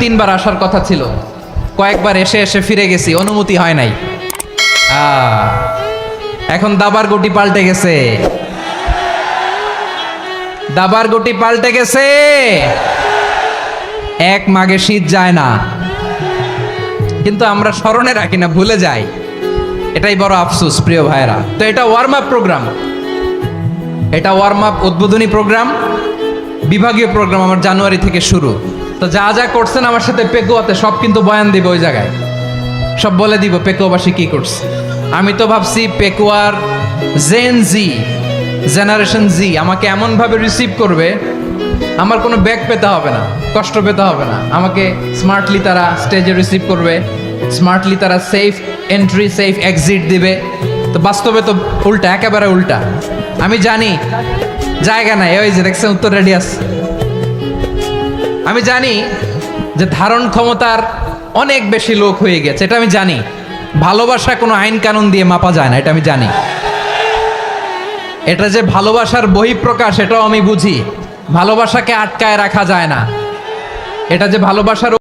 3বার আসার কথা ছিল, কয়েকবার এসে এসে ফিরে গেছি, অনুমতি হয় নাই। এখন দাবার গুটি পাল্টে গেছে, দাবার গুটি পাল্টে গেছে। এক মাঘে শীত যায় না, কিন্তু আমরা স্মরণে রাখি না, ভুলে যাই। এটাই বড় আফসোস প্রিয় ভাইরা। তো এটা ওয়ার্ম আপ প্রোগ্রাম, এটা ওয়ার্ম আপ উদ্বোধনী প্রোগ্রাম, বিভাগীয় প্রোগ্রাম আমার জানুয়ারি থেকে শুরু। তো যা যা করছেন আমার সাথে পেকুয়াতে সব কিন্তু বয়ান দিব, ওই জায়গায় সব বলে দিব পেকুয়াবাসী কি করছে। আমি তো ভাবছি পেকুয়ার জেনারেশন জি আমাকে এমনভাবে রিসিভ করবে, আমার কোনো ব্যাক পেতে হবে না, কষ্ট পেতে হবে না। আমাকে স্মার্টলি তারা স্টেজে রিসিভ করবে, স্মার্টলি তারা সেফ এন্ট্রি সেফ এক্সিট দিবে। তো বাস্তবে তো উল্টা, একেবারে উল্টা। আমি জানি জায়গা নাই, ওই যে দেখছেন উত্তর রেডিয়াস। আমি জানি যে ধারণ ক্ষমতার অনেক বেশি লোক হয়ে গেছে, এটা আমি জানি। ভালোবাসা কোনো আইন কানুন দিয়ে মাপা যায় না, এটা আমি জানি। এটা যে ভালোবাসার বহিঃপ্রকাশ এটাও আমি বুঝি। ভালোবাসাকে আটকায় রাখা যায় না, এটা যে ভালোবাসার